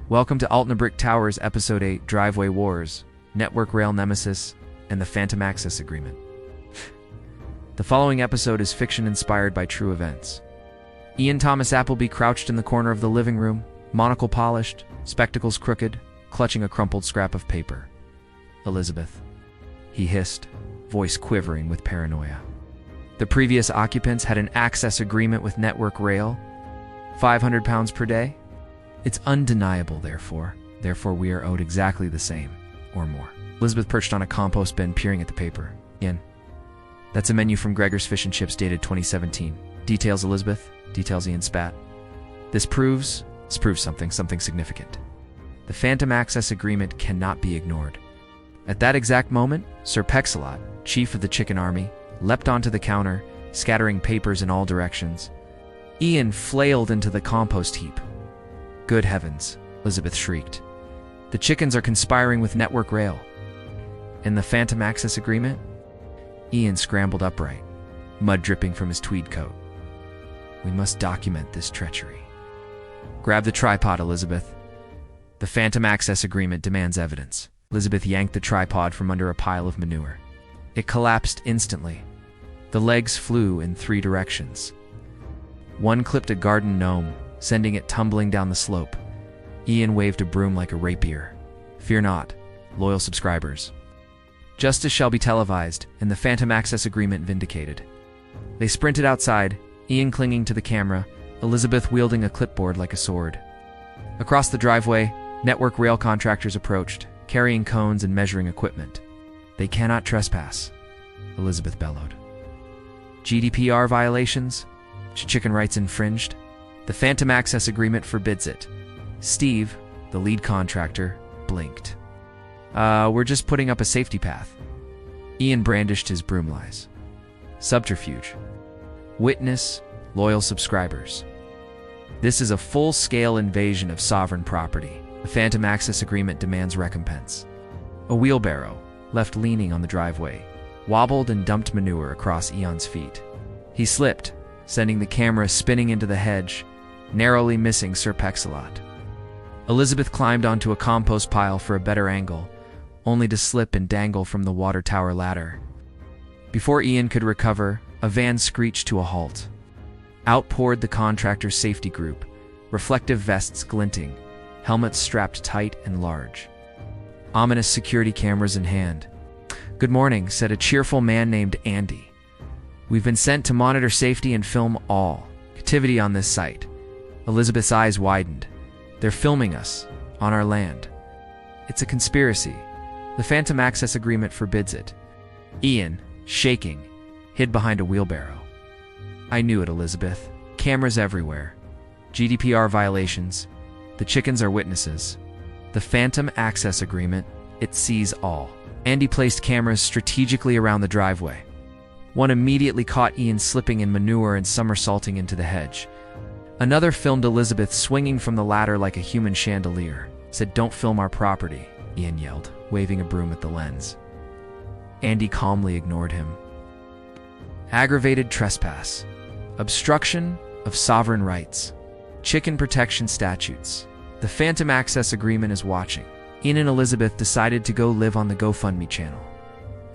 Welcome to Altnabreac Towers, Episode 8, Driveway Wars, Network Rail Nemesis, and the Phantom Access Agreement. The following episode is fiction inspired by true events. Ian Thomas Appleby crouched in the corner of the living room, monocle polished, spectacles crooked, clutching a crumpled scrap of paper. "Elizabeth," he hissed, voice quivering with paranoia. The previous occupants had an access agreement with Network Rail, £500 per day. It's undeniable, therefore we are owed exactly the same, or more. Elizabeth perched on a compost bin, peering at the paper. Ian. That's a menu from Gregor's Fish and Chips dated 2017. Details, Elizabeth. Details, Ian spat. This proves something significant. The Phantom Access Agreement cannot be ignored. At that exact moment, Sir Pexalot, chief of the Chicken Army, leapt onto the counter, scattering papers in all directions. Ian flailed into the compost heap. "Good heavens," Elizabeth shrieked. "The chickens are conspiring with Network Rail." "In the Phantom Access Agreement?" Ian scrambled upright, mud dripping from his tweed coat. "We must document this treachery." "Grab the tripod, Elizabeth. The Phantom Access Agreement demands evidence." Elizabeth yanked the tripod from under a pile of manure. It collapsed instantly. The legs flew in 3 directions. One clipped a garden gnome, sending it tumbling down the slope. Ian waved a broom like a rapier. "Fear not, loyal subscribers. Justice shall be televised, and the Phantom Access Agreement vindicated." They sprinted outside, Ian clinging to the camera, Elizabeth wielding a clipboard like a sword. Across the driveway, Network Rail contractors approached, carrying cones and measuring equipment. "They cannot trespass," Elizabeth bellowed. "GDPR violations? Chicken rights infringed? The Phantom Access Agreement forbids it." Steve, the lead contractor, blinked. We're just putting up a safety path." Ian brandished his broom lies. "Subterfuge. Witness, loyal subscribers. This is a full-scale invasion of sovereign property. The Phantom Access Agreement demands recompense." A wheelbarrow, left leaning on the driveway, wobbled and dumped manure across Ian's feet. He slipped, sending the camera spinning into the hedge, narrowly missing Sir Pexalot. Elizabeth climbed onto a compost pile for a better angle, only to slip and dangle from the water tower ladder. Before Ian could recover, a van screeched to a halt. Out poured the Contractors safety group, reflective vests glinting, helmets strapped tight and large. Ominous security cameras in hand. "Good morning," said a cheerful man named Andy. "We've been sent to monitor safety and film all activity on this site." Elizabeth's eyes widened. "They're filming us, on our land. It's a conspiracy. The Phantom Access Agreement forbids it." Ian, shaking, hid behind a wheelbarrow. "I knew it, Elizabeth. Cameras everywhere. GDPR violations. The chickens are witnesses. The Phantom Access Agreement, it sees all." Andy placed cameras strategically around the driveway. One immediately caught Ian slipping in manure and somersaulting into the hedge. Another filmed Elizabeth swinging from the ladder like a human chandelier. "Said, don't film our property," Ian yelled, waving a broom at the lens. Andy calmly ignored him. Aggravated trespass. Obstruction of sovereign rights. Chicken protection statutes. The Phantom Access Agreement is watching. Ian and Elizabeth decided to go live on the GoFundMe channel.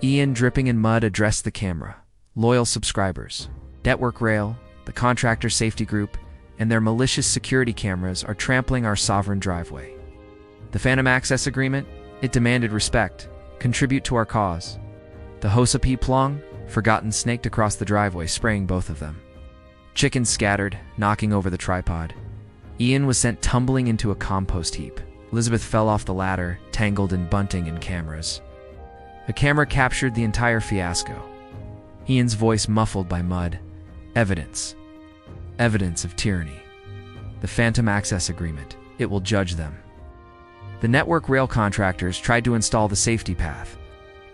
Ian, dripping in mud, addressed the camera. "Loyal subscribers. Network Rail, the Contractors safety group, and their malicious security cameras are trampling our sovereign driveway. The Phantom Access Agreement, it demanded respect. Contribute to our cause." The Hosapi Plong, forgotten, snaked across the driveway, spraying both of them. Chickens scattered, knocking over the tripod. Ian was sent tumbling into a compost heap. Elizabeth fell off the ladder, tangled in bunting and cameras. A camera captured the entire fiasco. Ian's voice muffled by mud. "Evidence. Evidence of tyranny. The Phantom Access Agreement. It will judge them." The Network Rail contractors tried to install the safety path.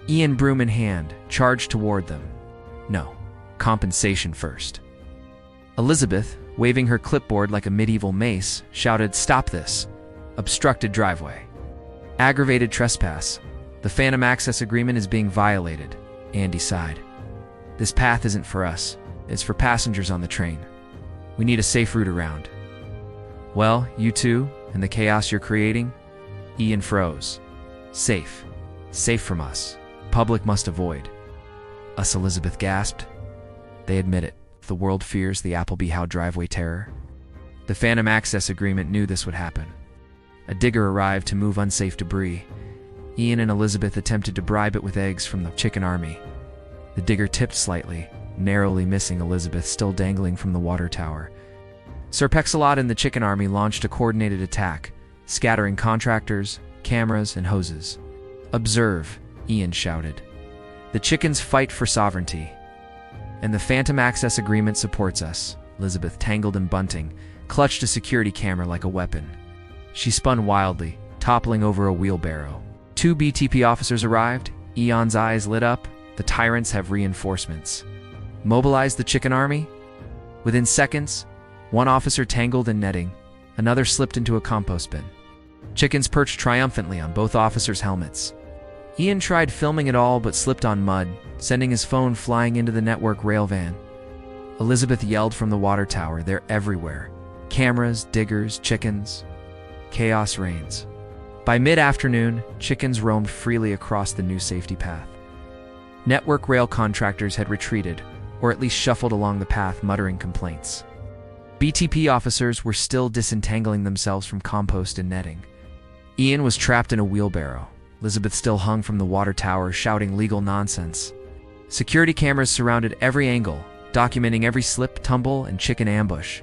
Ian, broom in hand, charged toward them. "No. Compensation first." Elizabeth, waving her clipboard like a medieval mace, shouted, "Stop this. Obstructed driveway. Aggravated trespass. The Phantom Access Agreement is being violated." Andy sighed. "This path isn't for us. It's for passengers on the train. We need a safe route around." "Well, you two," And the chaos you're creating? Ian froze. Safe. Safe from us. Public must avoid. Us, Elizabeth gasped. They admit it. The world fears the Appleby Howe driveway terror. The Phantom Access Agreement knew this would happen. A digger arrived to move unsafe debris. Ian and Elizabeth attempted to bribe it with eggs from the chicken army. The digger tipped slightly, narrowly missing Elizabeth, still dangling from the water tower. Sir Pexalot and the chicken army launched a coordinated attack, scattering contractors, cameras, and hoses. "Observe," Ian shouted. "The chickens fight for sovereignty. And the Phantom Access Agreement supports us." Elizabeth, tangled in bunting, clutched a security camera like a weapon. She spun wildly, toppling over a wheelbarrow. 2 BTP officers arrived. Ian's eyes lit up. The tyrants have reinforcements. Mobilize the chicken army? Within seconds, one officer tangled in netting, another slipped into a compost bin. Chickens perched triumphantly on both officers' helmets. Ian tried filming it all but slipped on mud, sending his phone flying into the network rail van. Elizabeth yelled from the water tower, "They're everywhere. Cameras, diggers, chickens." Chaos reigns. By mid-afternoon, chickens roamed freely across the new safety path. Network rail contractors had retreated, or at least shuffled along the path, muttering complaints. BTP officers were still disentangling themselves from compost and netting. Ian was trapped in a wheelbarrow. Elizabeth still hung from the water tower, shouting legal nonsense. Security cameras surrounded every angle, documenting every slip, tumble, and chicken ambush.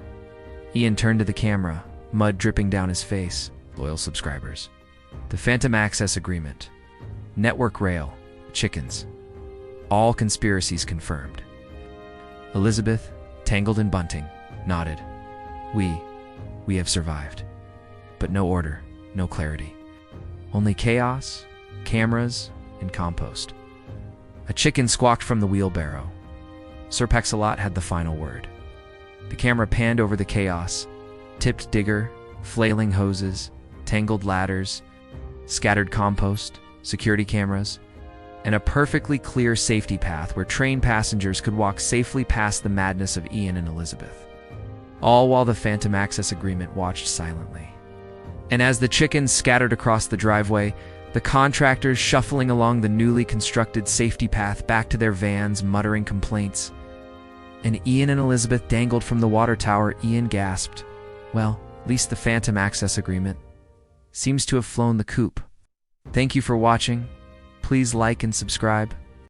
Ian turned to the camera, mud dripping down his face. Loyal subscribers. The Phantom Access Agreement. Network rail. Chickens. All conspiracies confirmed. Elizabeth, tangled in bunting, nodded. We have survived. But no order, no clarity. Only chaos, cameras, and compost. A chicken squawked from the wheelbarrow. Sir Pexalot had the final word. The camera panned over the chaos, tipped digger, flailing hoses, tangled ladders, scattered compost, security cameras, and a perfectly clear safety path where train passengers could walk safely past the madness of Ian and Elizabeth. All while the Phantom Access Agreement watched silently. And as the chickens scattered across the driveway, the contractors shuffling along the newly constructed safety path back to their vans, muttering complaints. And Ian and Elizabeth dangled from the water tower. Ian gasped. Well, at least the Phantom Access Agreement seems to have flown the coop. Thank you for watching. Please like and subscribe.